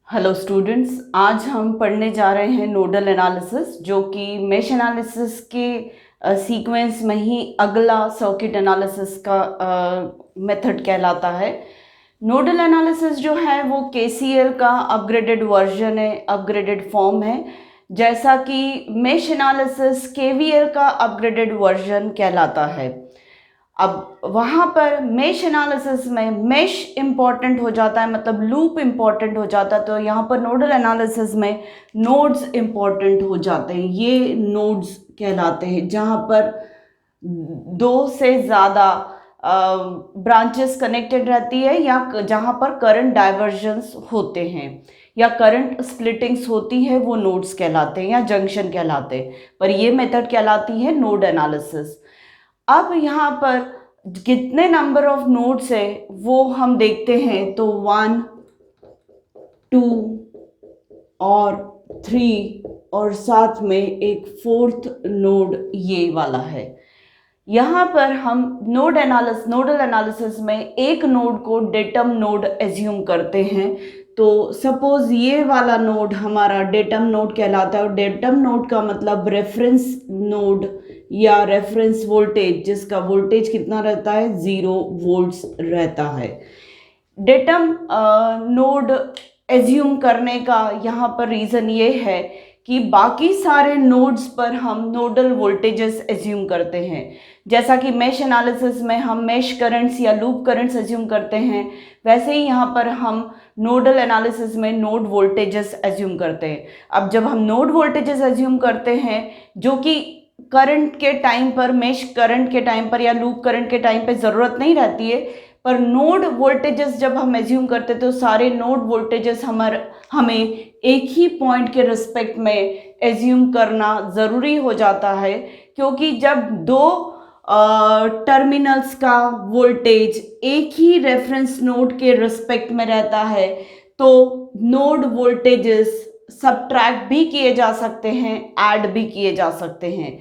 Hello students, आज हम पढ़ने जा रहे हैं नोडल एनालिसिस, जो कि मेश एनालिसिस के सीक्वेंस में ही अगला सर्किट एनालिसिस का मेथड कहलाता है। नोडल एनालिसिस जो है वो केसीएल का अपग्रेडेड वर्जन है, अपग्रेडेड फॉर्म है, जैसा कि मेश एनालिसिस केवीएल का अपग्रेडेड वर्जन कहलाता है। अब वहाँ पर मेश एनालिसिस में मेश इम्पॉर्टेंट हो जाता है, मतलब लूप इम्पॉर्टेंट हो जाता है, तो यहाँ पर नोडल एनालिसिस में नोड्स इम्पॉर्टेंट हो जाते हैं। ये नोड्स कहलाते हैं जहाँ पर दो से ज़्यादा ब्रांचेस कनेक्टेड रहती है, या जहाँ पर करंट डाइवर्जंस होते हैं या करंट स्प्लिटिंग्स होती है, वो नोड्स कहलाते हैं या जंक्शन कहलाते हैं। पर ये मेथड कहलाती है नोड एनालिसिस। अब यहाँ पर कितने नंबर ऑफ नोड्स है वो हम देखते हैं, तो 1, 2 और 3 और साथ में एक फोर्थ नोड ये वाला है। यहाँ पर हम नोडल एनालिसिस में एक नोड को डेटम नोड एज्यूम करते हैं। तो सपोज ये वाला नोड हमारा डेटम नोड कहलाता है, और डेटम नोड का मतलब रेफरेंस नोड या रेफरेंस वोल्टेज, जिसका वोल्टेज कितना रहता है, 0 वोल्ट्स रहता है। डेटम नोड एज्यूम करने का यहाँ पर रीज़न ये है कि बाकी सारे नोड्स पर हम नोडल वोल्टेजेस एज्यूम करते हैं। जैसा कि मेश एनालिसिस में हम मेश करंट्स या लूप करंट्स एज्यूम करते हैं, वैसे ही यहाँ पर हम नोडल एनालिसिस में नोड वोल्टेजेस एज्यूम करते हैं। अब जब हम नोड वोल्टेजेस एज्यूम करते हैं, जो कि करंट के टाइम पर, मेश करंट के टाइम पर या लूप करंट के टाइम पे ज़रूरत नहीं रहती है, पर नोड वोल्टेजेस जब हम एज्यूम करते तो सारे नोड वोल्टेजेस हमें एक ही पॉइंट के रिस्पेक्ट में एज्यूम करना ज़रूरी हो जाता है, क्योंकि जब दो टर्मिनल्स का वोल्टेज एक ही रेफरेंस नोड के रिस्पेक्ट में रहता है, तो नोड वोल्टेजेस सब्ट्रैक्ट भी किए जा सकते हैं, ऐड भी किए जा सकते हैं।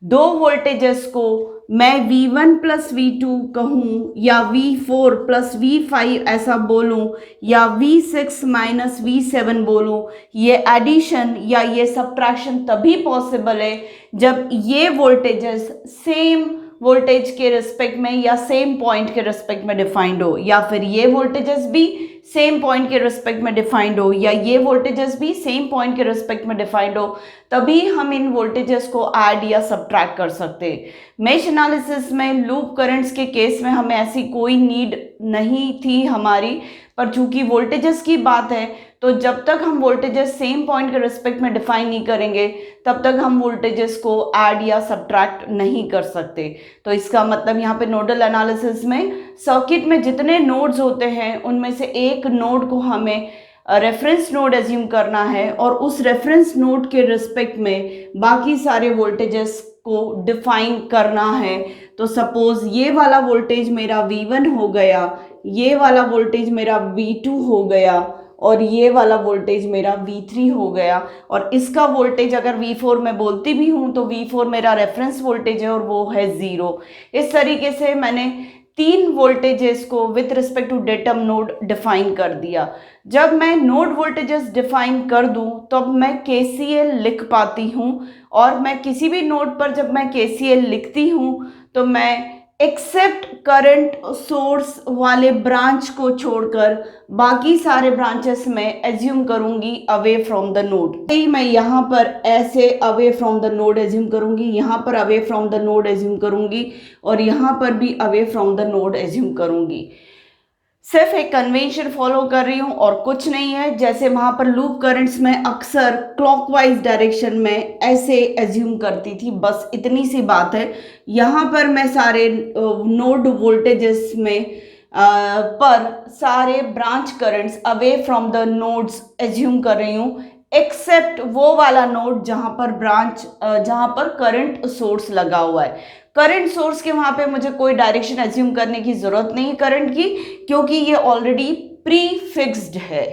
दो वोल्टेजेस को मैं V1 प्लस V2 कहूँ, या V4 प्लस V5 ऐसा बोलूँ, या V6 माइनस V7 बोलूँ, ये एडिशन या ये सब्ट्रैक्शन तभी पॉसिबल है जब ये वोल्टेजेस सेम वोल्टेज के रिस्पेक्ट में या सेम पॉइंट के रिस्पेक्ट में डिफाइंड हो, या फिर ये वोल्टेजेस भी सेम पॉइंट के रिस्पेक्ट में डिफाइंड हो, या ये वोल्टेजेस भी सेम पॉइंट के रिस्पेक्ट में डिफाइंड हो, तभी हम इन वोल्टेजेस को ऐड या सब्ट्रैक्ट कर सकते हैं। मेश एनालिसिस में लूप करंट्स के केस में हमें ऐसी कोई नीड नहीं थी हमारी, पर चूंकि वोल्टेजेस की बात है, तो जब तक हम वोल्टेजेस सेम पॉइंट के रिस्पेक्ट में डिफाइन नहीं करेंगे, तब तक हम वोल्टेजेस को ऐड या सब्ट्रैक्ट नहीं कर सकते। तो इसका मतलब यहाँ पे नोडल एनालिसिस में सर्किट में जितने नोड्स होते हैं, उनमें से एक नोड को हमें रेफरेंस नोड एज्यूम करना है, और उस रेफरेंस नोड के रिस्पेक्ट में बाकी सारे वोल्टेजेस को डिफाइन करना है। तो सपोज ये वाला वोल्टेज मेरा V1 हो गया, ये वाला वोल्टेज मेरा V2 हो गया, और ये वाला वोल्टेज मेरा V3 हो गया, और इसका वोल्टेज अगर V4 में बोलती भी हूँ तो V4 मेरा रेफरेंस वोल्टेज है और वो है 0। इस तरीके से मैंने तीन वोल्टेजेस को with respect to datum node define कर दिया। जब मैं नोड वोल्टेजेस डिफाइन कर दूं, तब मैं KCL लिख पाती हूं, और मैं किसी भी नोड पर जब मैं KCL लिखती हूं, तो मैं एक्सेप्ट करंट सोर्स वाले ब्रांच को छोड़कर बाकी सारे ब्रांचेस में एज्यूम करूंगी अवे फ्रॉम द नोड। मैं यहाँ पर ऐसे away from the node assume करूंगी, यहाँ पर away from the node assume करूंगी, और यहाँ पर भी away from the node assume करूंगी। सिर्फ एक कन्वेंशन फॉलो कर रही हूँ और कुछ नहीं है। जैसे वहाँ पर लूप करंट्स में अक्सर क्लॉकवाइज डायरेक्शन में ऐसे एज्यूम करती थी, बस इतनी सी बात है। यहाँ पर मैं सारे नोड वोल्टेजेस में पर सारे branch currents away from the nodes assume कर रही हूँ, एक्सेप्ट वो वाला नोड जहाँ पर करंट सोर्स लगा हुआ है। करंट सोर्स के वहाँ पे मुझे कोई डायरेक्शन एज्यूम करने की ज़रूरत नहीं करंट की, क्योंकि ये ऑलरेडी प्री फिक्स्ड है।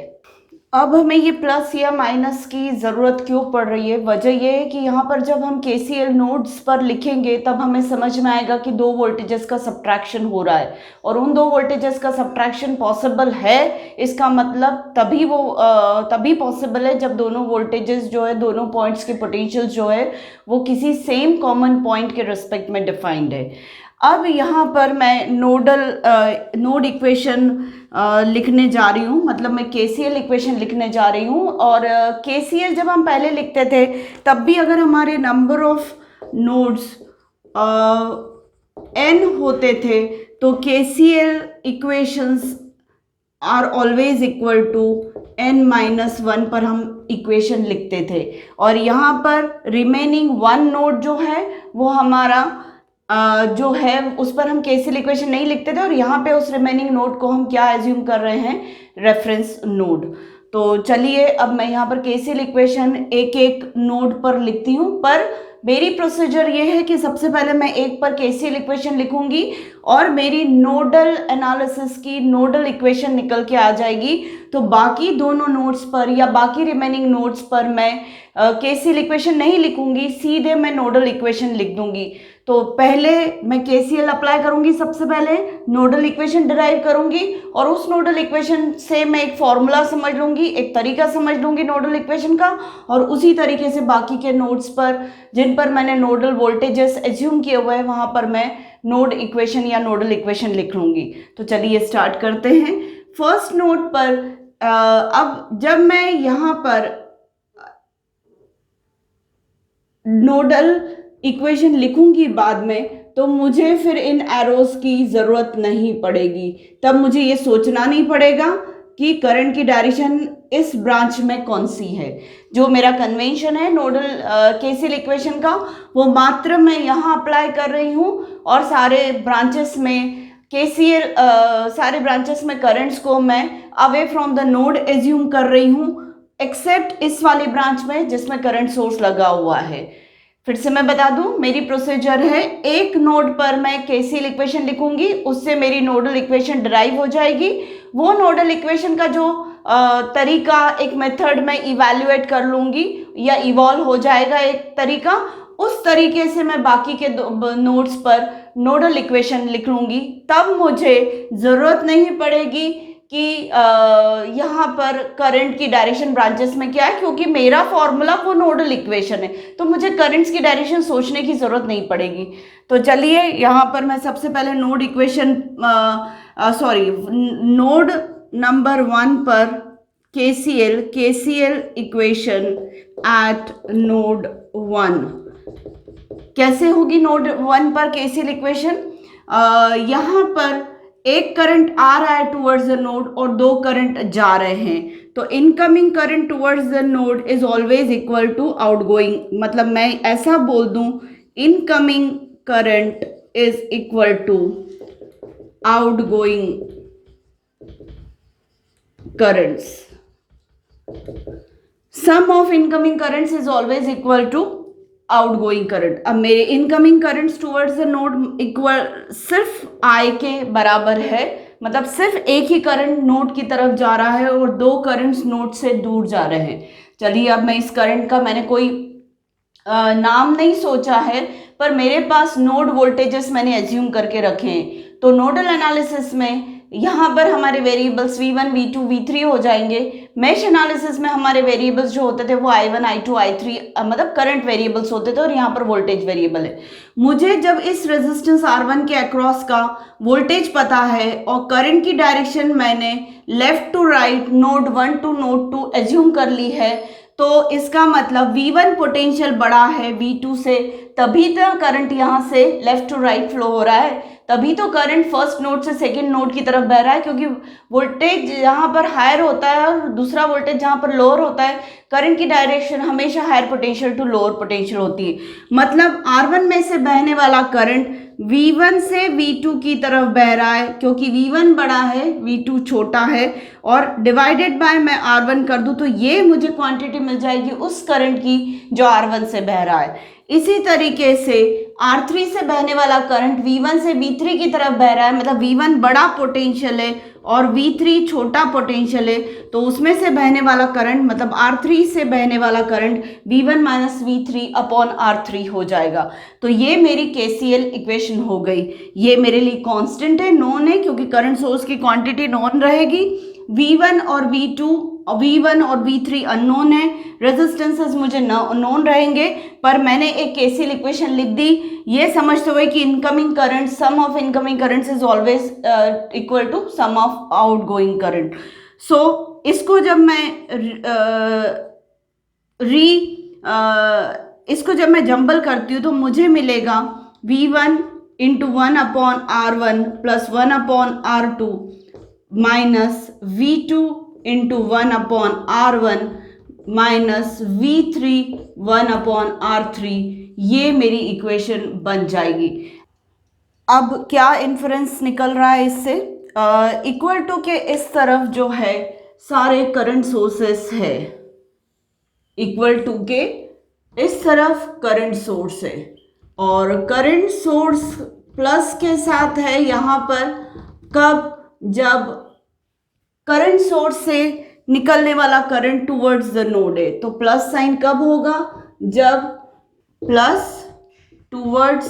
अब हमें ये प्लस या माइनस की ज़रूरत क्यों पड़ रही है? वजह ये है कि यहाँ पर जब हम केसीएल नोड्स पर लिखेंगे तब हमें समझ में आएगा कि दो वोल्टेजेस का सब्ट्रैक्शन हो रहा है और उन दो वोल्टेजेस का सब्ट्रैक्शन पॉसिबल है। इसका मतलब तभी पॉसिबल है जब दोनों वोल्टेजेस जो है, दोनों पॉइंट्स के पोटेंशियल जो है वो किसी सेम कॉमन पॉइंट के रिस्पेक्ट में डिफाइंड है। अब यहाँ पर मैं नोड इक्वेशन लिखने जा रही हूँ, मतलब मैं केसीएल इक्वेशन लिखने जा रही हूँ। और केसीएल जब हम पहले लिखते थे तब भी अगर हमारे नंबर ऑफ नोड्स n होते थे तो KCL equations are always equal to n-1 पर हम इक्वेशन लिखते थे। और यहाँ पर रिमेनिंग वन नोड जो है वो हमारा जो है उस पर हम केसीएल इक्वेशन नहीं लिखते थे और यहाँ पे उस रिमेनिंग नोड को हम क्या एज्यूम कर रहे हैं, रेफरेंस नोड। तो चलिए अब मैं यहाँ पर केसीएल इक्वेशन एक एक नोड पर लिखती हूँ, पर मेरी प्रोसीजर ये है कि सबसे पहले मैं एक पर केसीएल इक्वेशन लिखूंगी और मेरी नोडल एनालिसिस की नोडल इक्वेशन निकल के आ जाएगी। तो बाकी दोनों नोड्स पर या बाकी रिमेनिंग नोड्स पर मैं केसीएल इक्वेशन नहीं लिखूंगी, सीधे मैं नोडल इक्वेशन लिख दूंगी। तो पहले मैं केसीएल अप्लाई करूंगी, सबसे पहले नोडल इक्वेशन डिराइव करूंगी और उस नोडल इक्वेशन से मैं एक फॉर्मूला समझ लूंगी, एक तरीका समझ लूंगी नोडल इक्वेशन का, और उसी तरीके से बाकी के नोड्स पर जिन पर मैंने नोडल वोल्टेजेस एज्यूम किए हुए हैं वहां पर मैं नोड इक्वेशन या नोडल इक्वेशन लिख लूंगी। तो चलिए स्टार्ट करते हैं। फर्स्ट नोड पर अब जब मैं यहाँ पर नोडल इक्वेशन लिखूंगी बाद में, तो मुझे फिर इन एरोज की ज़रूरत नहीं पड़ेगी। तब मुझे ये सोचना नहीं पड़ेगा कि करंट की डायरेक्शन इस ब्रांच में कौन सी है। जो मेरा कन्वेंशन है नोडल केसीएल इक्वेशन का वो मात्र मैं यहाँ अप्लाई कर रही हूँ और सारे ब्रांचेस में केसीएल सारे ब्रांचेस में करंट्स को मैं away from the node assume कर रही हूँ, एक्सेप्ट इस वाली ब्रांच में जिसमें करंट सोर्स लगा हुआ है। फिर से मैं बता दूं, मेरी प्रोसीजर है एक नोड पर मैं केसीएल इक्वेशन लिखूंगी, उससे मेरी नोडल इक्वेशन डिराइव हो जाएगी। वो नोडल इक्वेशन का जो तरीका, एक मेथड मैं इवैल्यूएट कर लूंगी या इवॉल्व हो जाएगा एक तरीका, उस तरीके से मैं बाकी के नोड्स पर नोडल इक्वेशन लिख लूंगी। तब मुझे ज़रूरत नहीं पड़ेगी कि यहाँ पर करंट की डायरेक्शन ब्रांचेस में क्या है, क्योंकि मेरा फॉर्मूला वो नोडल इक्वेशन है, तो मुझे करंट्स की डायरेक्शन सोचने की ज़रूरत नहीं पड़ेगी। तो चलिए यहाँ पर मैं सबसे पहले नोड इक्वेशन नोड नंबर 1 पर केसीएल इक्वेशन एट नोड 1। कैसे होगी नोड 1 पर केसीएल इक्वेशन? यहाँ पर एक करंट आ रहा है टुवर्ड्स द नोड और दो करंट जा रहे हैं, तो incoming current towards the node is always equal to outgoing. मतलब मैं ऐसा बोल दूं, incoming current is equal to outgoing currents. Sum of incoming currents is always equal to outgoing current. अब मेरे incoming currents towards the node equal सिर्फ I के बराबर है, मतलब सिर्फ एक ही करंट नोड की तरफ जा रहा है और दो करंट्स नोड से दूर जा रहे हैं। चलिए अब मैं इस करंट का मैंने कोई नाम नहीं सोचा है, पर मेरे पास नोड वोल्टेजेस मैंने एज्यूम करके रखे हैं। तो नोडल एनालिसिस में यहाँ पर हमारे वेरिएबल्स V1, V2, V3 हो जाएंगे। मेश एनालिसिस में हमारे वेरिएबल्स जो होते थे वो I1, I2, I3 मतलब करंट वेरिएबल्स होते थे और यहाँ पर वोल्टेज वेरिएबल है। मुझे जब इस रेजिस्टेंस R1 के अक्रॉस का वोल्टेज पता है और करंट की डायरेक्शन मैंने left to right node 1 to node 2 assume कर ली है, तो इसका मतलब V1 पोटेंशियल बड़ा है V2 से, तभी तो करंट यहाँ से लेफ्ट टू राइट फ्लो हो रहा है, तभी तो करंट फर्स्ट नोड से सेकंड नोड की तरफ बह रहा है, क्योंकि वोल्टेज यहाँ पर हायर होता है और दूसरा वोल्टेज जहाँ पर लोअर होता है, करंट की डायरेक्शन हमेशा higher potential to lower potential होती है। मतलब R1 में से बहने वाला करंट V1 से V2 की तरफ बह रहा है, क्योंकि V1 बड़ा है V2 छोटा है, और डिवाइडेड बाय मैं R1 कर दूं तो ये मुझे क्वांटिटी मिल जाएगी उस करंट की जो R1 से बह रहा है। इसी तरीके से R3 से बहने वाला करंट V1 से V3 की तरफ बह रहा है, मतलब V1 बड़ा पोटेंशियल है और V3 छोटा पोटेंशियल है, तो उसमें से बहने वाला करंट मतलब R3 से बहने वाला current V1 minus V3 upon R3 हो जाएगा। तो ये मेरी KCL इक्वेशन हो गई। ये मेरे लिए कांस्टेंट है, नोन है, क्योंकि करंट सोर्स की क्वांटिटी नोन रहेगी। V1 और V3 अननोन है, रेजिस्टेंसेस मुझे नोन रहेंगे, पर मैंने एक KCL इक्वेशन लिख दी ये समझते हुए कि incoming current, sum of incoming currents is always equal to sum of outgoing current. So इसको जब मैं जंबल करती हूँ तो मुझे मिलेगा V1 into 1 upon R1 plus 1 upon R2 minus V2 into 1 upon R1 minus V3 1 upon R3। ये मेरी इक्वेशन बन जाएगी। अब क्या इन्फरेंस निकल रहा है इससे? इक्वल टू के इस तरफ जो है सारे करंट सोर्सेस है, इक्वल टू के इस तरफ करंट सोर्स है, और करंट सोर्स प्लस के साथ है यहाँ पर कब? जब करंट सोर्स से निकलने वाला करंट टुवर्ड्स द नोड है, तो प्लस साइन कब होगा? जब plus towards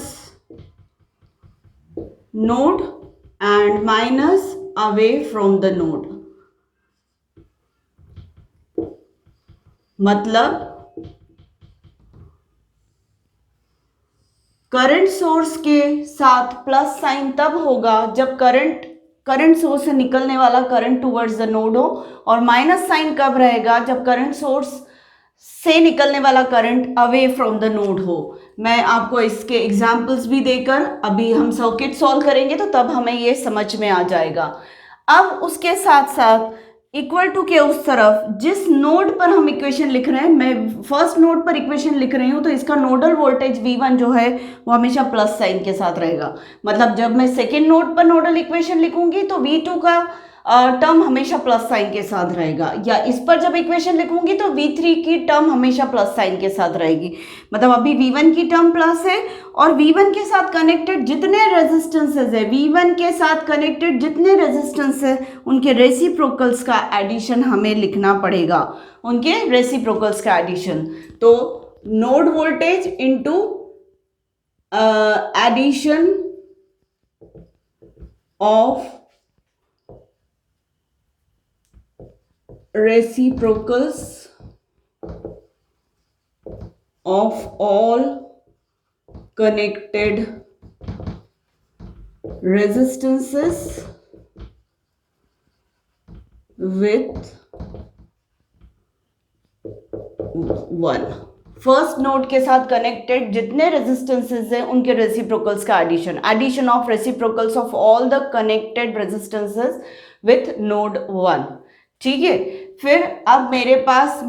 node and minus away from the node. मतलब करंट सोर्स के साथ प्लस साइन तब होगा जब करंट सोर्स से निकलने वाला करंट टुवर्ड्स द नोड हो, और माइनस साइन कब रहेगा? जब करंट सोर्स से निकलने वाला current away from the node हो। मैं आपको इसके एग्जांपल्स भी देकर अभी हम सर्किट सॉल्व करेंगे तो तब हमें ये समझ में आ जाएगा। अब उसके साथ साथ इक्वल टू के उस तरफ जिस नोड पर हम इक्वेशन लिख रहे हैं, मैं फर्स्ट नोड पर इक्वेशन लिख रही हूं, तो इसका नोडल वोल्टेज V1 जो है वो हमेशा प्लस साइन के साथ रहेगा। मतलब जब मैं सेकेंड नोड पर नोडल इक्वेशन लिखूंगी तो V2 का टर्म हमेशा प्लस साइन के साथ रहेगा, या इस पर जब इक्वेशन लिखूंगी तो V3 की टर्म हमेशा प्लस साइन के साथ रहेगी। मतलब अभी V1 की टर्म प्लस है, और V1 के साथ कनेक्टेड जितने रेजिस्टेंसेस है, V1 के साथ कनेक्टेड जितने रेजिस्टेंस है, उनके रेसिप्रोकल्स का एडिशन हमें लिखना पड़ेगा, उनके रेसिप्रोकल्स का एडिशन। तो node voltage into addition of reciprocals of all connected resistances with 1। First node के साथ कनेक्टेड जितने रेजिस्टेंसेस हैं उनके रेसिप्रोकल्स का addition of reciprocals of all the connected resistances with node 1। ठीक है, फिर अब मेरे पास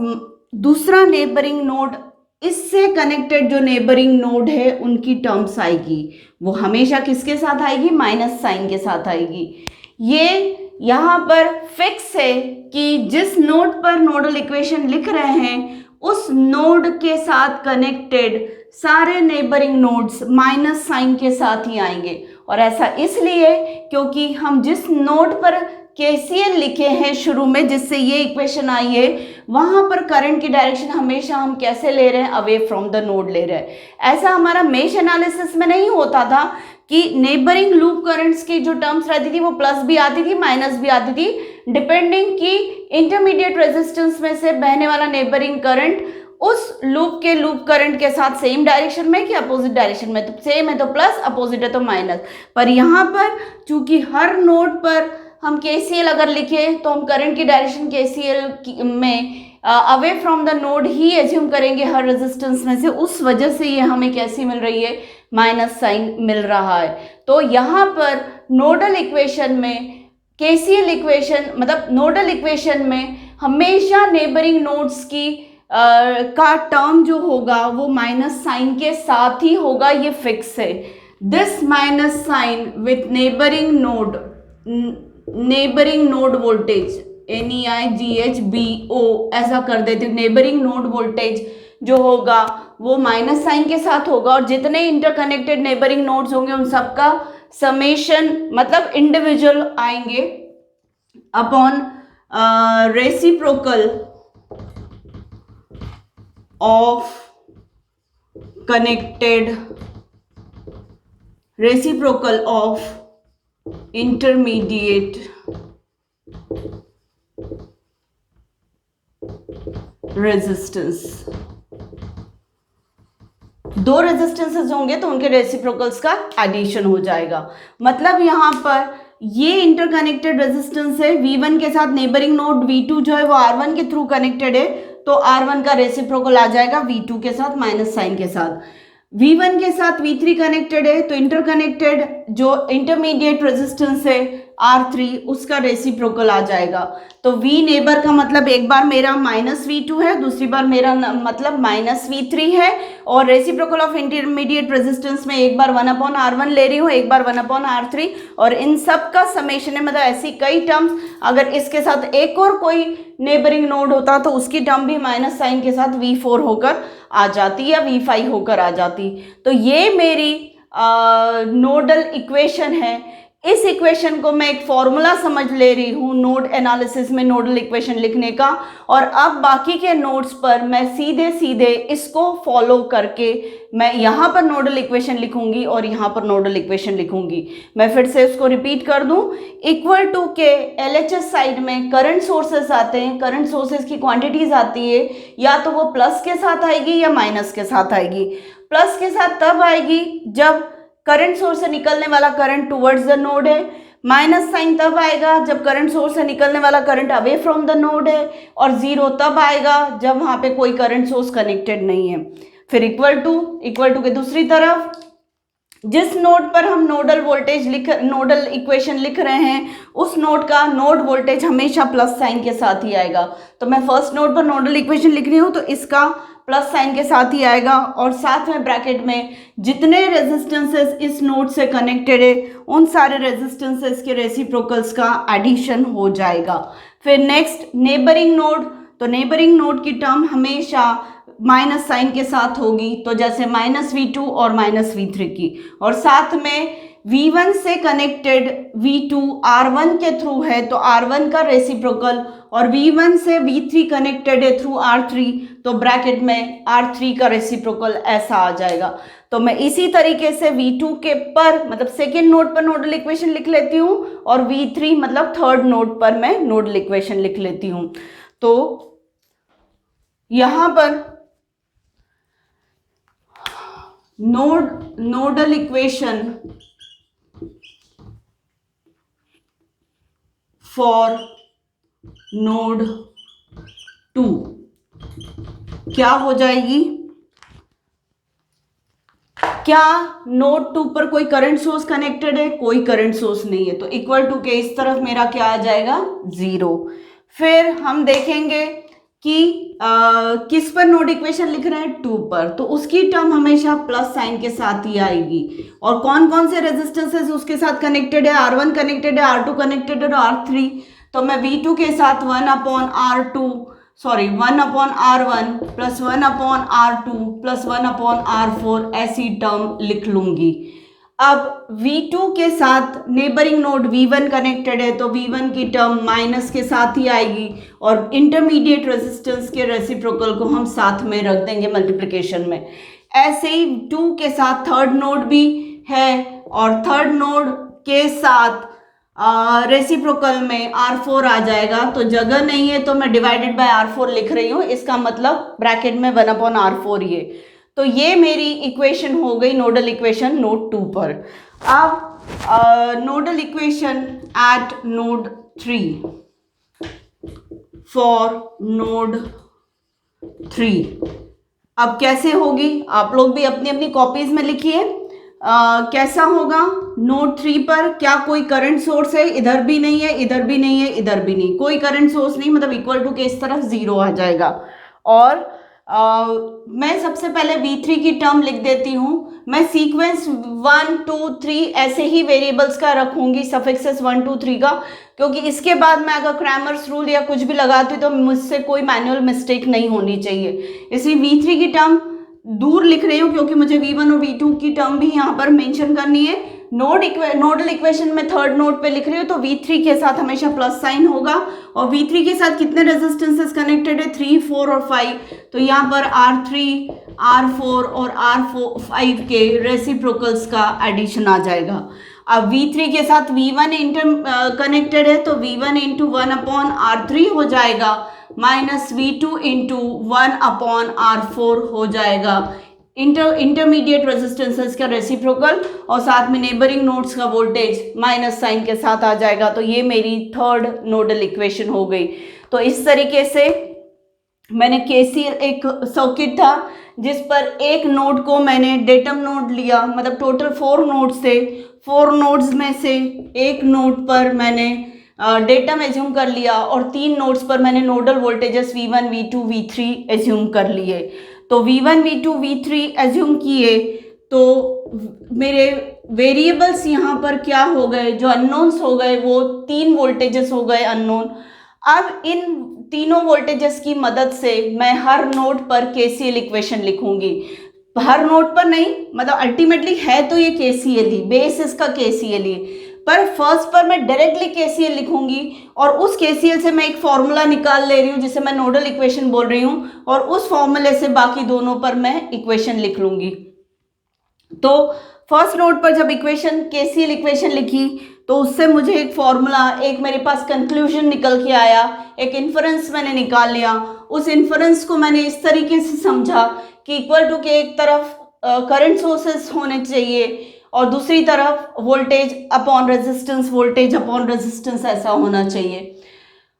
दूसरा नेबरिंग नोड, इससे कनेक्टेड जो नेबरिंग नोड है उनकी टर्म्स आएगी, वो हमेशा किसके साथ आएगी? माइनस साइन के साथ आएगी। ये यहाँ पर फिक्स है कि जिस नोड पर नोडल इक्वेशन लिख रहे हैं उस नोड के साथ कनेक्टेड सारे नेबरिंग नोड्स माइनस साइन के साथ ही आएंगे। और ऐसा इसलिए क्योंकि हम जिस नोड पर KCL लिखे हैं शुरू में, जिससे ये इक्वेशन आई है, वहां पर करंट की डायरेक्शन हमेशा हम कैसे ले रहे हैं? अवे फ्रॉम द नोड ले रहे हैं। ऐसा हमारा मेश एनालिसिस में नहीं होता था कि नेबरिंग लूप करंट्स की जो टर्म्स रहती थी वो प्लस भी आती थी, माइनस भी आती थी, डिपेंडिंग कि इंटरमीडिएट रेजिस्टेंस में से बहने वाला नेबरिंग करंट उस लूप के लूप करंट के साथ सेम डायरेक्शन में कि अपोजिट डायरेक्शन में। तो सेम है तो प्लस, अपोजिट है तो माइनस। पर यहाँ पर चूंकि हर नोड पर हम KCL अगर लिखे तो हम करंट की डायरेक्शन KCL में away from the node he assume करेंगे हर रेजिस्टेंस में से, उस वजह से ये हमें कैसी मिल रही है? माइनस साइन मिल रहा है। तो यहाँ पर नोडल इक्वेशन में KCL इक्वेशन मतलब नोडल इक्वेशन में हमेशा नेबरिंग नोड्स की का टर्म जो होगा वो माइनस साइन के साथ ही होगा, ये फिक्स है। This minus sign with neighbouring node voltage NEIGHBO ऐसा कर देते, नेबरिंग नोड वोल्टेज जो होगा वो माइनस साइन के साथ होगा, और जितने इंटरकनेक्टेड नेबरिंग नोड्स होंगे उन सबका समेशन मतलब इंडिविजुअल आएंगे, upon reciprocal of connected reciprocal of intermediate resistance. दो रेजिस्टेंसेस होंगे तो उनके रेसिप्रोकल्स का एडिशन हो जाएगा। मतलब यहां पर ये इंटरकनेक्टेड रेजिस्टेंस है, V1 के साथ नेबरिंग नोड V2 जो है वो R1 के थ्रू कनेक्टेड है, तो R1 का रेसिप्रोकल आ जाएगा V2 के साथ माइनस साइन के साथ। V1 के साथ V3 कनेक्टेड है, तो इंटरकनेक्टेड जो इंटरमीडिएट रेजिस्टेंस है R3 उसका रेसिप्रोकल आ जाएगा। तो V नेबर का मतलब एक बार मेरा माइनस V2 है, दूसरी बार मेरा मतलब माइनस V3 है, और रेसिप्रोकल ऑफ इंटरमीडिएट रेजिस्टेंस में एक बार 1/R1 ले रही हूँ, एक बार 1/R3, और इन सब का समेशन है। मतलब ऐसी कई टर्म्स, अगर इसके साथ एक और कोई नेबरिंग नोड होता तो उसकी टर्म भी माइनस साइन के साथ V4 होकर आ जाती या V5 होकर आ जाती। तो ये मेरी नोडल इक्वेशन है। इस इक्वेशन को मैं एक फॉर्मूला समझ ले रही हूँ नोड एनालिसिस में नोडल इक्वेशन लिखने का, और अब बाकी के नोड्स पर मैं सीधे सीधे इसको फॉलो करके मैं यहाँ पर नोडल इक्वेशन लिखूंगी और यहाँ पर नोडल इक्वेशन लिखूंगी। मैं फिर से उसको रिपीट कर दूं, इक्वल टू के LHS साइड में करंट सोर्सेस आते हैं, करंट सोर्सेस की क्वांटिटीज आती है, या तो वो प्लस के साथ आएगी या माइनस के साथ आएगी। प्लस के साथ तब आएगी जब करंट सोर्स से निकलने वाला करंट टुवर्ड्स द नोड है, माइनस साइन तब आएगा जब करंट सोर्स से निकलने वाला current away from the node है, और 0 तब आएगा जब वहां पे कोई करंट सोर्स कनेक्टेड नहीं है। फिर इक्वल टू के दूसरी तरफ जिस नोड पर हम नोडल इक्वेशन लिख रहे हैं उस नोड का नोड वोल्टेज हमेशा प्लस साइन के साथ ही आएगा। तो मैं फर्स्ट नोड पर नोडल इक्वेशन लिख रही हूँ तो इसका प्लस साइन के साथ ही आएगा, और साथ में ब्रैकेट में जितने रेजिस्टेंसेस इस नोड से कनेक्टेड है उन सारे रेजिस्टेंसेस के रेसिप्रोकल्स का एडिशन हो जाएगा। फिर नेक्स्ट नेबरिंग नोड, तो नेबरिंग नोड की टर्म हमेशा माइनस साइन के साथ होगी, तो जैसे माइनस V2 और माइनस V3 की, और साथ में V1 से कनेक्टेड V2 R1 के थ्रू है तो R1 का रेसिप्रोकल, और V1 से V3 कनेक्टेड है थ्रू R3 तो ब्रैकेट में R3 का रेसिप्रोकल ऐसा आ जाएगा। तो मैं इसी तरीके से V2 के पर मतलब सेकेंड नोड पर नोडल इक्वेशन लिख लेती हूँ, और V3 मतलब थर्ड नोड पर मैं नोडल इक्वेशन लिख लेती हूँ। तो यहां पर नोडल इक्वेशन फॉर नोड 2 क्या हो जाएगी? क्या नोड 2 पर कोई करंट सोर्स कनेक्टेड है? कोई करंट सोर्स नहीं है, तो इक्वल टू के इस तरफ मेरा क्या आ जाएगा? 0। फिर हम देखेंगे कि किस पर नोड इक्वेशन लिख रहे हैं? 2 पर, तो उसकी टर्म हमेशा प्लस साइन के साथ ही आएगी। और कौन कौन से रेजिस्टेंसेस उसके साथ कनेक्टेड है? R1 कनेक्टेड है, R2 कनेक्टेड है, और R3। तो मैं V2 के साथ 1/R1 plus 1/R2 plus 1/R4 ऐसी टर्म लिख लूंगी। अब V2 के साथ नेबरिंग नोड V1 कनेक्टेड है तो V1 की टर्म माइनस के साथ ही आएगी, और इंटरमीडिएट रेजिस्टेंस के रेसिप्रोकल को हम साथ में रख देंगे मल्टीप्लिकेशन में। ऐसे ही 2 के साथ थर्ड नोड भी है, और थर्ड नोड के साथ रेसिप्रोकल में R4 आ जाएगा, तो जगह नहीं है तो मैं डिवाइडेड बाय R4 लिख रही हूँ, इसका मतलब ब्रैकेट में 1/R4 ये। तो ये मेरी इक्वेशन हो गई नोडल इक्वेशन नोड 2 पर। अब nodal equation eight node 3 for node 3 अब कैसे होगी? आप लोग भी अपनी अपनी कॉपीज में लिखिए। कैसा होगा? नोड 3 पर क्या कोई करंट सोर्स है? इधर भी नहीं है, इधर भी नहीं है, इधर भी नहीं, कोई करंट सोर्स नहीं, मतलब इक्वल टू के इस तरफ 0 आ जाएगा। और मैं सबसे पहले V3 की टर्म लिख देती हूँ। मैं सीक्वेंस 1 2 3 ऐसे ही वेरिएबल्स का रखूंगी, सफिक्सेस 1 2 3 का, क्योंकि इसके बाद मैं अगर क्रैमर्स रूल या कुछ भी लगाती तो मुझसे कोई मैनुअल मिस्टेक नहीं होनी चाहिए। इसलिए V3 की टर्म दूर लिख रही हूँ क्योंकि मुझे V1 और V2 की टर्म भी यहाँ पर मेंशन करनी है। नोडल इक्वेशन में थर्ड नोड पे लिख रही हूँ तो V3 के साथ हमेशा प्लस साइन होगा, और V3 के साथ कितने रेजिस्टेंसेस कनेक्टेड है, 3, 4 और 5, तो यहाँ पर R3, R4 और R5 के रेसिप्रोकल्स का एडिशन आ जाएगा। अब V3 के साथ V1 कनेक्टेड है तो V1 इंटू 1/R3 हो जाएगा, माइनस V2 इंटू 1/R4 हो जाएगा। इंटरमीडिएट रेजिस्टेंसेस का रेसिप्रोकल और साथ में नेबरिंग नोड्स का वोल्टेज माइनस साइन के साथ आ जाएगा। तो ये मेरी थर्ड नोडल इक्वेशन हो गई। तो इस तरीके से मैंने केसीएल, एक सर्किट था जिस पर एक नोड को मैंने डेटम नोड लिया, मतलब टोटल 4 नोड्स थे, 4 नोड्स में से एक नोड पर मैंने डेटम एज्यूम कर लिया और 3 नोड्स पर मैंने nodal voltages V1, V2, V3 assume कर लिए। तो V1, V2, V3 एज्यूम किए तो मेरे वेरिएबल्स यहाँ पर क्या हो गए, जो अननोन्स हो गए वो 3 वोल्टेजेस हो गए अननोन। अब इन तीनों वोल्टेजेस की मदद से मैं हर नोड पर केसीएल इक्वेशन लिखूंगी। हर नोड पर नहीं, मतलब अल्टीमेटली है तो ये केसीएल ही, बेस इसका केसीएल ही, पर फर्स्ट पर मैं डायरेक्टली केसीएल लिखूंगी और उस केसीएल से मैं एक फॉर्मूला निकाल ले रही हूँ जिसे मैं नोडल इक्वेशन बोल रही हूँ, और उस फॉर्मूले से बाकी दोनों पर मैं इक्वेशन लिख लूंगी। तो फर्स्ट नोड पर जब इक्वेशन केसीएल इक्वेशन लिखी तो उससे मुझे एक फॉर्मूला, एक मेरे पास कंक्लूजन निकल के आया, एक इन्फरेंस मैंने निकाल लिया। उस इन्फरेंस को मैंने इस तरीके से समझा कि इक्वल टू के एक तरफ करंट सोर्सेस होने चाहिए और दूसरी तरफ voltage upon resistance, voltage upon resistance ऐसा होना चाहिए।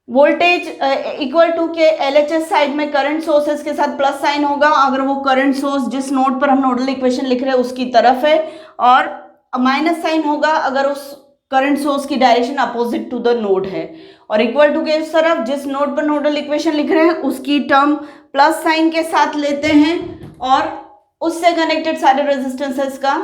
वोल्टेज इक्वल टू के एलएचएस साइड में करंट सोर्सेस के साथ प्लस साइन होगा अगर वो करंट सोर्स जिस नोड पर हम नोडल इक्वेशन लिख रहे हैं उसकी तरफ है, और माइनस साइन होगा अगर उस करंट सोर्स की direction opposite to the node है, और इक्वल टू के इस तरफ जिस नोड पर नोडल इक्वेशन लिख रहे हैं उसकी टर्म प्लस साइन के साथ लेते हैं और उससे कनेक्टेड सारे रेजिस्टेंसेस का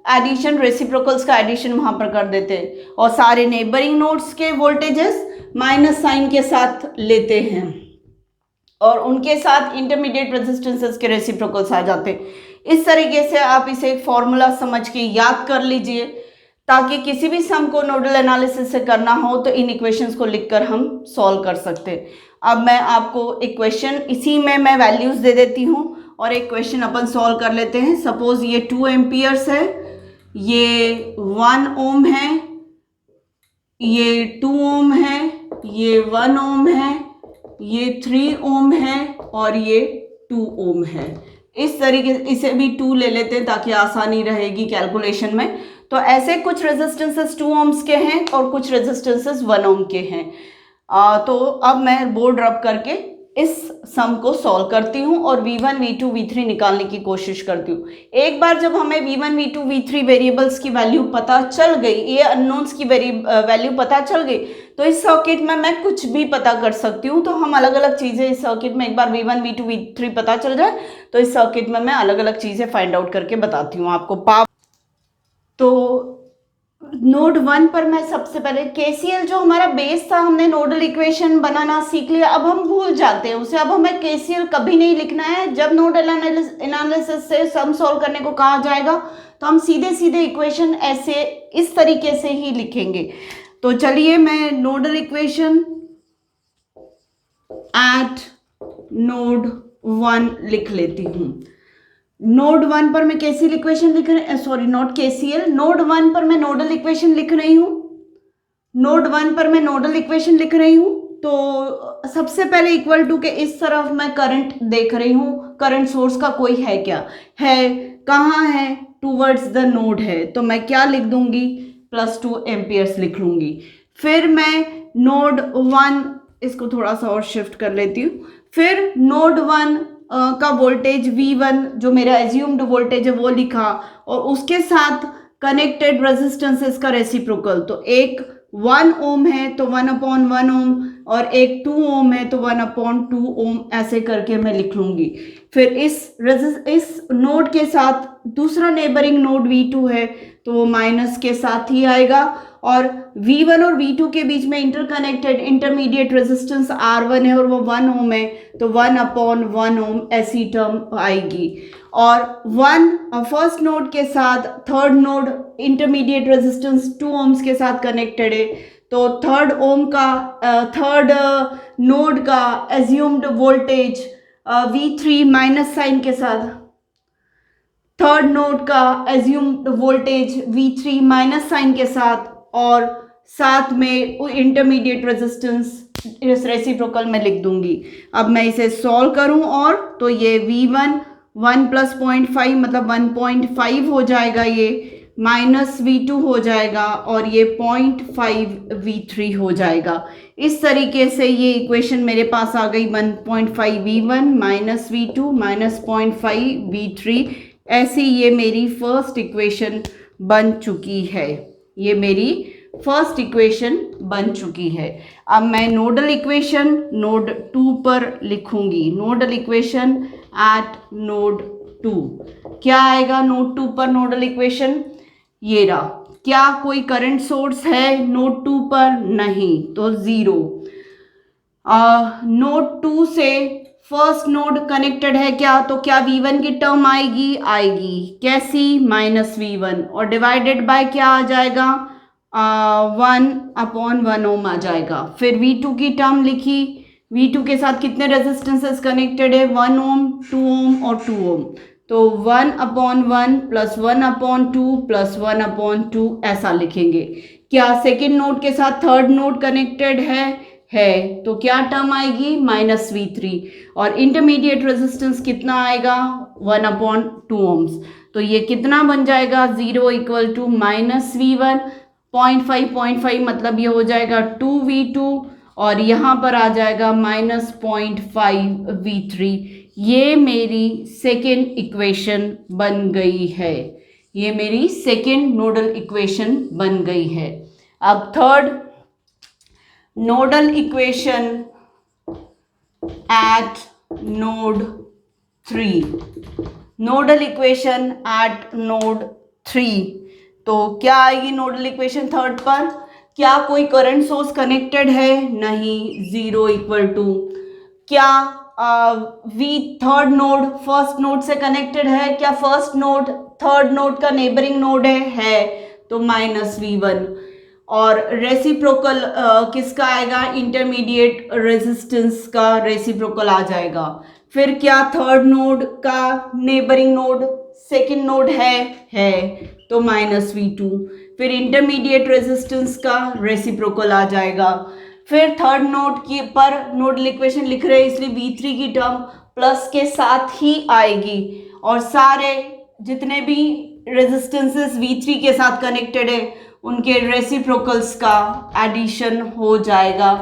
एडिशन, रेसिप्रोकल्स का एडिशन वहां पर कर देते हैं, और सारे नेबरिंग नोड्स के वोल्टेजेस माइनस साइन के साथ लेते हैं और उनके साथ इंटरमीडिएट रेजिस्टेंसेस के रेसिप्रोकल्स आ जाते हैं। इस तरीके से आप इसे एक फॉर्मूला समझ के याद कर लीजिए ताकि किसी भी सम को नोडल एनालिसिस से करना हो तो इन इक्वेशंस को लिखकर हम सॉल्व कर सकते हैं। अब मैं आपको इक्वेशन, इसी में मैं वैल्यूज दे देती हूँ और एक क्वेश्चन अपन सॉल्व कर लेते हैं। सपोज ये 2 एम्पियर्स है, ये 1 ओम है, ये 2 ओम है, ये 1 ओम है, ये 3 ओम है और ये 2 ओम है। इस तरीके से इसे भी 2 ले लेते हैं ताकि आसानी रहेगी कैलकुलेशन में। तो ऐसे कुछ रेजिस्टेंसेस 2 ओम्स के हैं और कुछ रेजिस्टेंसेस 1 ओम के हैं। तो अब मैं बोर्ड रब करके इस सम को सॉल्व करती हूँ और V1, V2, V3 निकालने की कोशिश करती हूँ। एक बार जब हमें V1, V2, V3 वेरिएबल्स की वैल्यू पता चल गई, ये अननोन्स की वैल्यू पता चल गई, तो इस सर्किट में मैं कुछ भी पता कर सकती हूँ। तो हम अलग अलग चीज़ें इस सर्किट में, एक बार V1, V2, V3 पता चल जाए तो इस सर्किट में मैं अलग अलग चीज़ें फाइंड आउट करके बताती हूँ आपको। तो नोड 1 पर मैं सबसे पहले केसीएल, जो हमारा बेस था, हमने नोडल इक्वेशन बनाना सीख लिया, अब हम भूल जाते हैं उसे। अब हमें केसीएल कभी नहीं लिखना है। जब नोडल एनालिसिस से सम सॉल्व करने को कहा जाएगा तो हम सीधे सीधे इक्वेशन ऐसे इस तरीके से ही लिखेंगे। तो चलिए मैं नोडल इक्वेशन एट नोड 1 लिख लेती हूँ। नोड 1 पर मैं केसीएल इक्वेशन लिख रही, सॉरी नॉट केसीएल, नोड 1 पर मैं नोडल इक्वेशन लिख रही हूँ। नोड 1 पर मैं नोडल इक्वेशन लिख रही हूँ। तो सबसे पहले इक्वल टू के इस तरफ मैं करंट देख रही हूँ, करंट सोर्स का कोई है क्या, है, कहाँ है, टूवर्ड्स द नोड है, तो मैं क्या लिख दूंगी, +2 एम्पियर्स लिख लूंगी। फिर मैं नोड 1, इसको थोड़ा सा और शिफ्ट कर लेती हूँ, फिर नोड 1 का वोल्टेज V1 जो मेरा एज्यूम्ड वोल्टेज है वो लिखा और उसके साथ कनेक्टेड रेजिस्टेंसेस का रेसिप्रोकल। तो एक 1 ओम है तो 1/1 ओम और एक 2 ओम है तो 1/2 ओम, ऐसे करके मैं लिख लूंगी। फिर इस नोड के साथ दूसरा नेबरिंग नोड V2 है तो वो माइनस के साथ ही आएगा, और V1 और V2 के बीच में इंटरकनेक्टेड इंटरमीडिएट रेजिस्टेंस R1 है और वो 1 ओम है, तो 1/1 ओम ऐसी टर्म आएगी। और 1 फर्स्ट नोड के साथ third node intermediate resistance 2 ohms के साथ कनेक्टेड है, तो थर्ड नोड का assumed voltage V3 minus sign के साथ, थर्ड नोड का assumed voltage V3 minus sign के साथ, और साथ में इंटरमीडिएट रेजिस्टेंस इस रेसिप्रोकल में लिख दूंगी। अब मैं इसे सॉल्व करूं और तो ये V1 1 + 0.5 मतलब 1.5 हो जाएगा, ये माइनस V2 हो जाएगा और ये 0.5 V3 हो जाएगा। इस तरीके से ये इक्वेशन मेरे पास आ गई 1.5 V1 minus V2 minus 0.5 V3। ऐसी ये मेरी फर्स्ट इक्वेशन बन चुकी है, ये मेरी फर्स्ट इक्वेशन बन चुकी है। अब मैं नोडल इक्वेशन नोड 2 पर लिखूंगी। नोडल इक्वेशन एट नोड 2 क्या आएगा? नोड 2 पर नोडल इक्वेशन ये रहा। क्या कोई करंट सोर्स है नोड 2 पर? नहीं, तो 0। नोड 2 से फर्स्ट नोड कनेक्टेड है क्या? तो क्या V1 की टर्म आएगी? आएगी। कैसी? माइनस V1 और डिवाइडेड बाय क्या आ जाएगा? 1/1 ओम आ जाएगा। फिर V2 की टर्म लिखी। V2 के साथ कितने रेजिस्टेंसेस कनेक्टेड है? 1 ओम, 2 ओम और 2 ओम, तो 1/1 + 1/2 + 1/2 ऐसा लिखेंगे। क्या सेकेंड नोड के साथ थर्ड नोड कनेक्टेड है, तो क्या टर्म आएगी? माइनस V3 और इंटरमीडिएट रेजिस्टेंस कितना आएगा? 1/2 ओम्स। तो ये कितना बन जाएगा? 0 = माइनस V1 0.5 मतलब ये हो जाएगा 2V2 और यहाँ पर आ जाएगा माइनस 0.5 V3। ये मेरी सेकेंड इक्वेशन बन गई है, ये मेरी सेकेंड नोडल इक्वेशन बन गई है। अब third nodal equation eight node 3। Nodal equation eight node 3, तो क्या आएगी नोडल इक्वेशन थर्ड पर? क्या कोई करंट सोर्स कनेक्टेड है? नहीं, 0 = क्या थर्ड नोड फर्स्ट नोड से कनेक्टेड है? क्या फर्स्ट नोड थर्ड नोड का नेबरिंग नोड है, तो माइनस V1 और रेसिप्रोकल किसका आएगा? इंटरमीडिएट रेजिस्टेंस का रेसिप्रोकल आ जाएगा। फिर क्या थर्ड नोड का नेबरिंग नोड सेकेंड नोड है, तो माइनस V2। फिर इंटरमीडिएट रेजिस्टेंस का रेसिप्रोकल आ जाएगा। फिर थर्ड नोड की पर नोडल इक्वेशन लिख रहे हैं इसलिए V3 की टर्म प्लस के साथ ही आएगी और सारे जितने भी रेजिस्टेंसेस V3 के साथ कनेक्टेड है उनके रेसिप्रोकल्स का एडिशन हो जाएगा,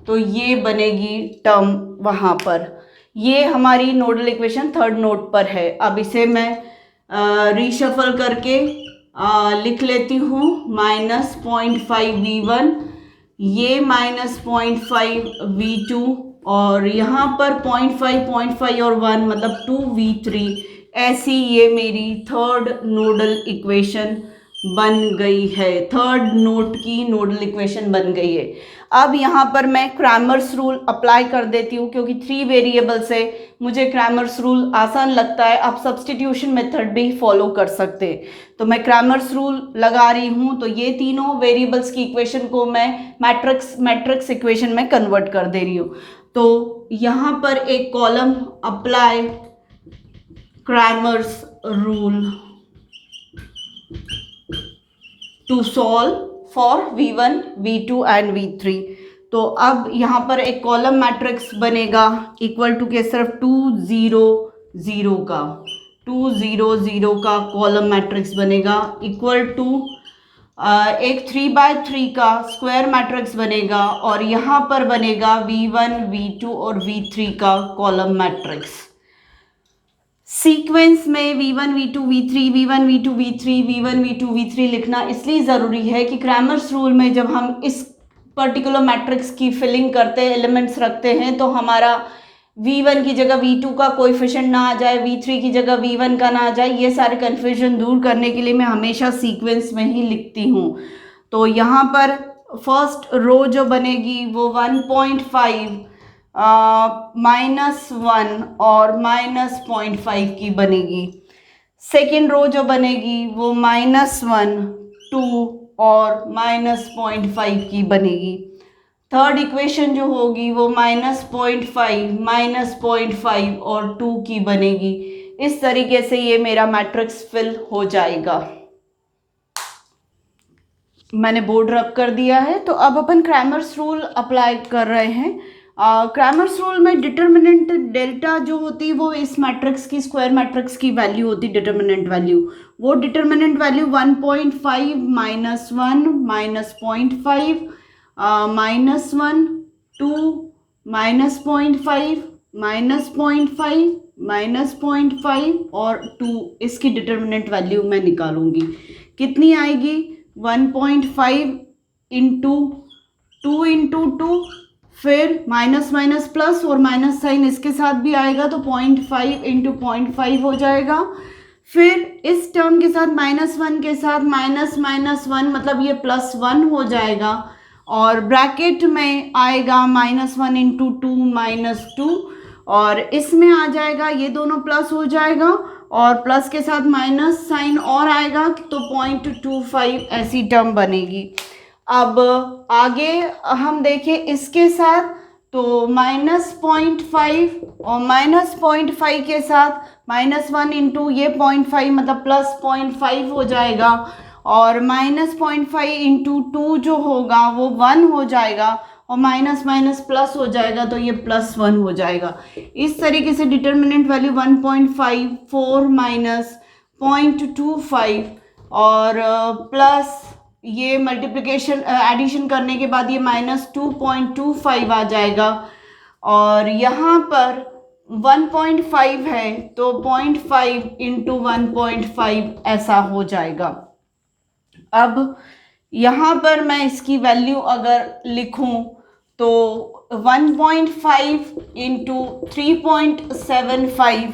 तो ये बनेगी टर्म वहाँ पर। ये हमारी नोडल इक्वेशन थर्ड नोड पर है। अब इसे मैं रीशफल करके लिख लेती हूँ। माइनस 0.5 V1, ये माइनस 0.5 V2 और यहाँ पर 0.5 और 1 मतलब 2V3। ऐसी ये मेरी थर्ड नोडल इक्वेशन बन गई है, थर्ड नोड की नोडल इक्वेशन बन गई है। अब यहाँ पर मैं क्रैमर्स रूल अप्लाई कर देती हूँ क्योंकि 3 वेरिएबल्स है, मुझे क्रैमर्स रूल आसान लगता है। आप सब्स्टिट्यूशन मेथड भी फॉलो कर सकते हैं, तो मैं रूल लगा रही हूँ। तो ये तीनों वेरिएबल्स की इक्वेशन को मैं मैट्रिक्स इक्वेशन में कन्वर्ट कर दे रही हूँ। तो यहाँ पर एक column apply Cramer's rule to solve for V1, V2 and V3। तो अब यहाँ पर एक कॉलम मैट्रिक्स बनेगा इक्वल टू के सिर्फ 2 0 0 का 2 0 0 का कॉलम मैट्रिक्स बनेगा इक्वल टू एक 3/3 का स्क्वायर मैट्रिक्स बनेगा और यहाँ पर बनेगा V1, V2 और V3 का कॉलम मैट्रिक्स। सीक्वेंस में V1 V2 V3 V1 V2 V3 V1 V2 V3 लिखना इसलिए ज़रूरी है कि क्रैमर्स रूल में जब हम इस पर्टिकुलर मैट्रिक्स की फिलिंग करते हैं, एलिमेंट्स रखते हैं, तो हमारा V1 की जगह V2 का कोएफिशिएंट ना आ जाए, V3 की जगह V1 का ना आ जाए। ये सारे कन्फ्यूजन दूर करने के लिए मैं हमेशा सीक्वेंस में ही लिखती हूँ। तो यहाँ पर फर्स्ट रो जो बनेगी वो 1.5 -1 और -0.5 की बनेगी। सेकेंड रो जो बनेगी वो -1 2 और -0.5 की बनेगी। थर्ड इक्वेशन जो होगी वो -0.5 -0.5 और 2 की बनेगी। इस तरीके से ये मेरा मैट्रिक्स फिल हो जाएगा। मैंने बोर्ड रब कर दिया है। तो अब अपन क्रैमर्स रूल अप्लाई कर रहे हैं। क्रैमर्स रूल में डिटर्मिनेंट डेल्टा जो होती है वो इस मैट्रिक्स की, स्क्वायर मैट्रिक्स की वैल्यू होती है डिटर्मिनेंट वैल्यू। वो डिटर्मिनेंट वैल्यू 1.5 -1 -0.5 -1 2 -0.5 -0.5 -0.5 और 2 इसकी डिटर्मिनेंट वैल्यू मैं निकालूंगी। कितनी आएगी? 1.5 इंटू 2 इंटू 2, फिर माइनस माइनस प्लस और माइनस साइन इसके साथ भी आएगा तो 0.5 इंटू 0.5 हो जाएगा। फिर इस टर्म के साथ -1 के साथ -1 मतलब ये +1 हो जाएगा और ब्रैकेट में आएगा -1 इंटू 2 -2 और इसमें आ जाएगा, ये दोनों प्लस हो जाएगा और प्लस के साथ माइनस साइन और आएगा तो 0.25 ऐसी टर्म बनेगी। अब आगे हम देखें इसके साथ तो -0.5 और -0.5 के साथ -1 इंटू ये 0.5 मतलब +0.5 हो जाएगा और -0.5 इंटू 2 जो होगा वो 1 हो जाएगा और माइनस माइनस प्लस हो जाएगा तो ये +1 हो जाएगा। इस तरीके से डिटर्मिनेंट वैल्यू 1.5 4 -0.25 और प्लस ये मल्टीप्लिकेशन एडिशन करने के बाद ये -2.25 आ जाएगा और यहाँ पर 1.5 है तो 0.5 इंटू 1.5 ऐसा हो जाएगा। अब यहाँ पर मैं इसकी वैल्यू अगर लिखूं तो 1.5 इंटू 3.75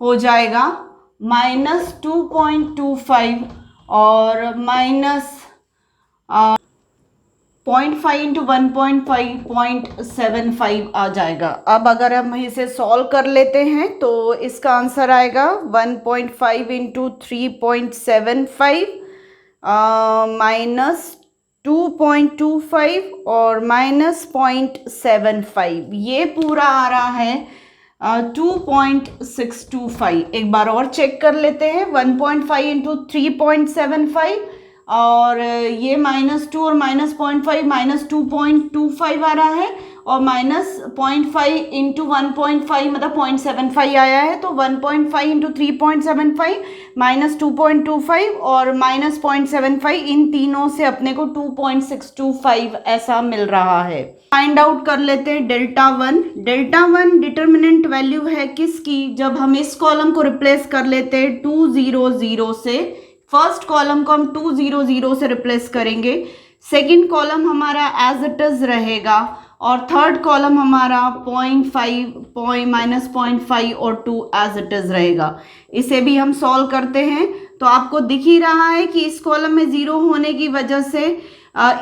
हो जाएगा -2.25 और -0.5 इंटू 1.5 0.75 आ जाएगा। अब अगर हम इसे सॉल्व कर लेते हैं तो इसका आंसर आएगा 1.5 इंटू 3.75 -2.25 और -0.75, ये पूरा आ रहा है 2.625। एक बार और चेक कर लेते हैं। 1.5 इंटू 3.75 और ये -2 और -0.5 -2.25 आ रहा है और -0.5 इंटू 1.5 मतलब 0.75 आया है तो 1.5 इंटू 3.75 -2.25 और -0.75 इन तीनों से अपने को 2.625 ऐसा मिल रहा है। फाइंड आउट कर लेते हैं डेल्टा वन डिटर्मिनेंट वैल्यू है किसकी? जब हम इस कॉलम को रिप्लेस कर लेते हैं 2 0 0 से, फर्स्ट कॉलम को हम 2 0 0 से रिप्लेस करेंगे, सेकंड कॉलम हमारा एज इट इज रहेगा और थर्ड कॉलम हमारा 0.5 -0.5 और 2 एज इट इज रहेगा। इसे भी हम सॉल्व करते हैं तो आपको दिख ही रहा है कि इस कॉलम में 0 होने की वजह से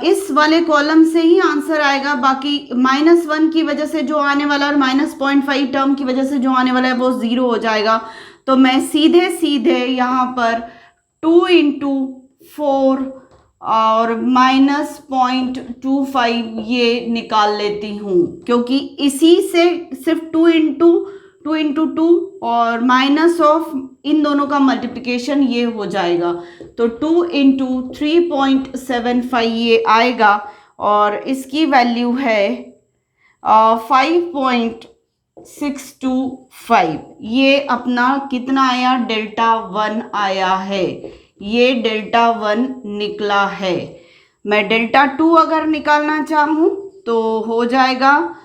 इस वाले कॉलम से ही आंसर आएगा, बाकी -1 की वजह से जो आने वाला और -0.5 टर्म की वजह से जो आने वाला है वो 0 हो जाएगा। तो मैं सीधे सीधे यहाँ पर 2 इंटू 4 और -0.25 ये निकाल लेती हूँ क्योंकि इसी से सिर्फ 2 इंटू 2 और माइनस ऑफ इन दोनों का मल्टीप्लिकेशन ये हो जाएगा तो 2 इंटू 3.75 ये आएगा और इसकी वैल्यू है 5.625। ये अपना कितना आया? डेल्टा 1 आया है, ये डेल्टा 1 निकला है। मैं डेल्टा 2 अगर निकालना चाहूँ तो हो जाएगा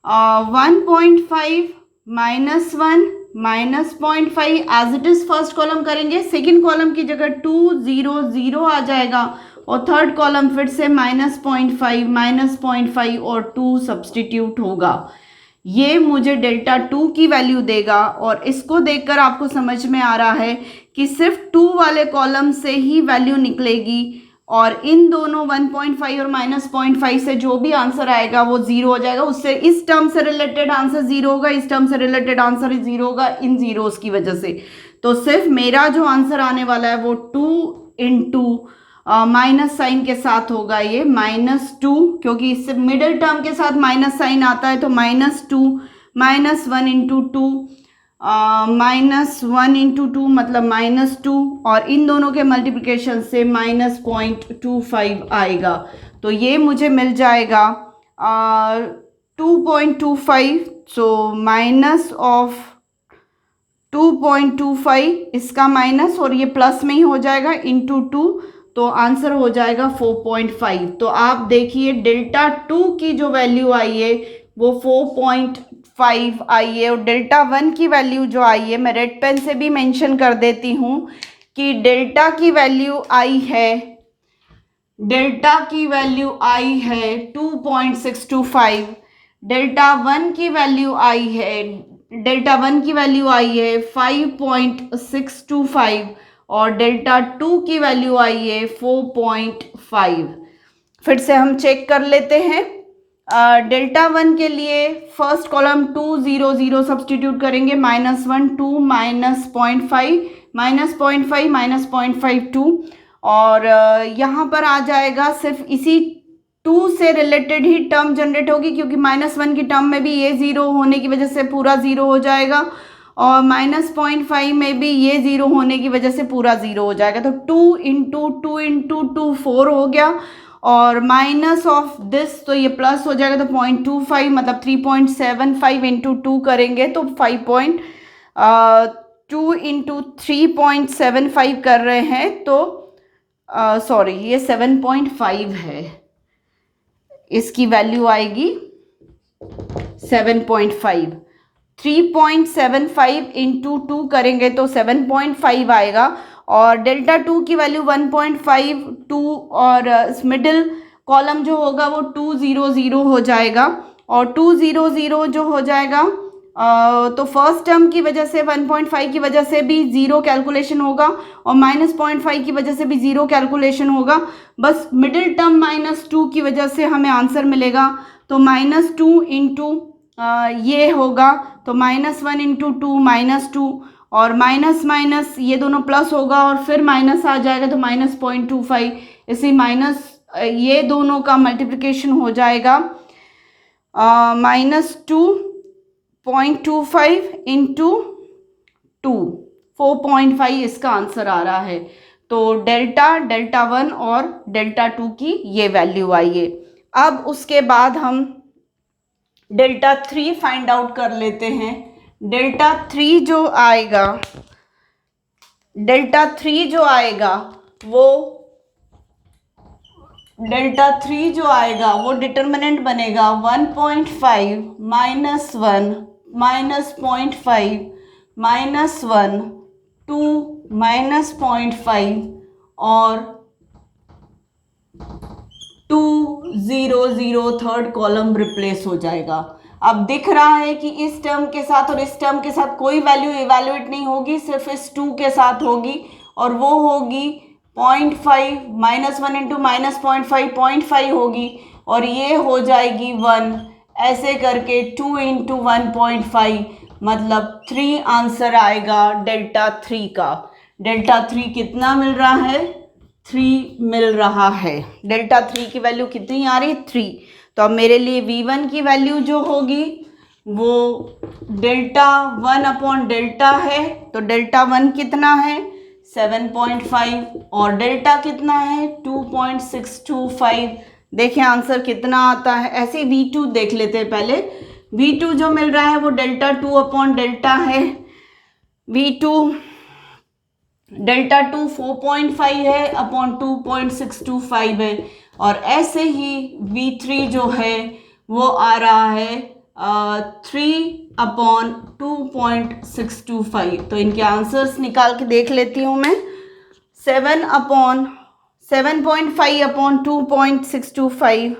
1.5 -1 -0.5 as it is first column करेंगे, सेकंड कॉलम की जगह 2 0 0 आ जाएगा और थर्ड कॉलम फिर से -0.5 -0.5 और 2 सब्सटीट्यूट होगा। ये मुझे डेल्टा 2 की वैल्यू देगा और इसको देखकर आपको समझ में आ रहा है कि सिर्फ 2 वाले कॉलम से ही वैल्यू निकलेगी और इन दोनों 1.5 और -0.5 से जो भी आंसर आएगा वो 0 हो जाएगा। उससे इस टर्म से रिलेटेड आंसर 0 होगा, इस टर्म से रिलेटेड आंसर 0 होगा इन जीरोस की वजह से। तो सिर्फ मेरा जो आंसर आने वाला है वो 2 इंटू माइनस साइन के साथ होगा, ये -2, क्योंकि इससे मिडिल टर्म के साथ माइनस साइन आता है, तो -2 -1 इंटू 2 -1 इंटू 2 मतलब -2, और इन दोनों के मल्टीप्लिकेशन से -0.25 आएगा। तो ये मुझे मिल जाएगा 2.25, सो माइनस ऑफ 2.25, इसका माइनस और ये प्लस में ही हो जाएगा इंटू 2, तो आंसर हो जाएगा 4.5। तो आप देखिए डेल्टा 2 की जो वैल्यू आई है वो 4.5 आई है, और डेल्टा 1 की वैल्यू जो आई है, मैं रेड पेन से भी मेंशन कर देती हूँ कि डेल्टा की वैल्यू आई है, डेल्टा की वैल्यू आई है 2.625, डेल्टा 1 की वैल्यू आई है, डेल्टा 1 की वैल्यू आई है 5.625, और डेल्टा 2 की वैल्यू आई है 4.5। फिर से हम चेक कर लेते हैं। डेल्टा 1 के लिए फर्स्ट कॉलम 2 0 0 सब्सटीट्यूट करेंगे, -1 2 -0.5 -0.5 -0.5 2, और यहाँ पर आ जाएगा सिर्फ इसी 2 से रिलेटेड ही टर्म जनरेट होगी, क्योंकि -1 की टर्म में भी ये 0 होने की वजह से पूरा 0 हो जाएगा, और -0.5 में भी ये 0 होने की वजह से पूरा 0 हो जाएगा। तो 2 इंटू 2 इंटू 2 4 हो गया, और माइनस ऑफ दिस तो ये प्लस हो जाएगा, तो 0.25 मतलब 3.75 इंटू 2 करेंगे तो 2 इंटू 3.75 कर रहे हैं, तो सॉरी ये 7.5 है, इसकी वैल्यू आएगी 7.5। 3.75 इंटू 2 करेंगे तो 7.5 आएगा, और डेल्टा 2 की वैल्यू 1.5 2, और मिडिल कॉलम जो होगा वो 2 0 0 हो जाएगा, और 2 0 0 जो हो जाएगा तो फर्स्ट टर्म की वजह से 1.5 की वजह से भी 0 कैलकुलेशन होगा, और -0.5 की वजह से भी 0 कैलकुलेशन होगा, बस मिडिल टर्म -2 की वजह से हमें आंसर मिलेगा। तो -2 इंटू ये होगा, तो -1 इंटू 2 -2, और माइनस माइनस ये दोनों प्लस होगा, और फिर माइनस आ जाएगा तो -0.25, इसी माइनस ये दोनों का मल्टीप्लिकेशन हो जाएगा -2.25 इंटू 2, 4.5 इसका आंसर आ रहा है। तो डेल्टा 1 और डेल्टा 2 की ये वैल्यू आई है। अब उसके बाद हम डेल्टा 3 फाइंड आउट कर लेते हैं। डेल्टा 3 जो आएगा, डेल्टा 3 जो आएगा वो डेल्टा 3 जो आएगा वो डिटर्मिनेंट बनेगा 1.5 -1 -0.5 -1 2 -0.5 और 2 0 0 थर्ड कॉलम रिप्लेस हो जाएगा। अब दिख रहा है कि इस टर्म के साथ और इस टर्म के साथ कोई वैल्यू इवैल्यूएट नहीं होगी, सिर्फ इस 2 के साथ होगी, और वो होगी 0.5 -1 इंटू -0.5 0.5 होगी, और ये हो जाएगी 1, ऐसे करके 2 इंटू 1.5 मतलब 3 आंसर आएगा डेल्टा 3 का। डेल्टा 3 कितना मिल रहा है? 3 मिल रहा है। डेल्टा 3 की वैल्यू कितनी आ रही है? 3। तो अब मेरे लिए V1 की वैल्यू जो होगी वो डेल्टा 1 अपॉन डेल्टा है, तो डेल्टा 1 कितना है? 7.5, और डेल्टा कितना है? 2.625। देखें आंसर कितना आता है। ऐसे V2 देख लेते हैं पहले। V2 जो मिल रहा है वो डेल्टा 2 अपॉन डेल्टा है। V2 डेल्टा 2 4.5 है अपॉन 2.625 है, और ऐसे ही V3 जो है वो आ रहा है 3 अपॉन 2.625। तो इनके आंसर्स निकाल के देख लेती हूँ मैं। 7.5 अपॉन 2.625,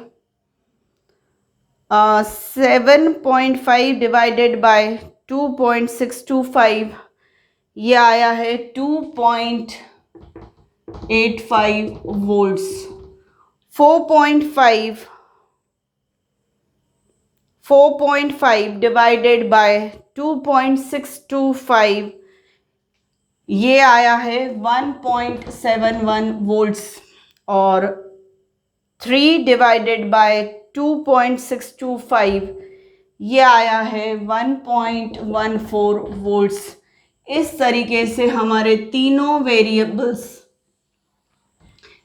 7.5 डिवाइडेड बाय 2.625, ये आया है 2.625 4.85 volts. 4.5 divided by 2.625, ये आया है 1.71 volts, और 3 divided by 2.625, ये आया है 1.14 volts. इस तरीके से हमारे तीनों वेरिएबल्स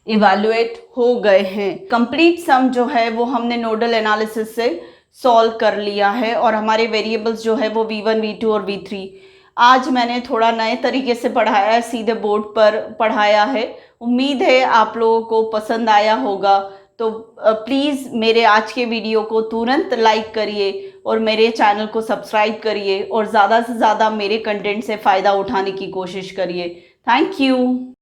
इवैल्यूएट हो गए हैं. कंप्लीट सम जो है वो हमने नोडल एनालिसिस से सॉल्व कर लिया है, और हमारे वेरिएबल्स जो है वो V1, V2 और V3. आज मैंने थोड़ा नए तरीके से पढ़ाया है, सीधे बोर्ड पर पढ़ाया है. उम्मीद है आप लोगों को पसंद आया होगा. तो प्लीज़ मेरे आज के वीडियो को तुरंत लाइक करिए और मेरे चैनल को सब्सक्राइब करिए, और ज़्यादा से ज़्यादा मेरे कंटेंट से फ़ायदा उठाने की कोशिश करिए. Thank you.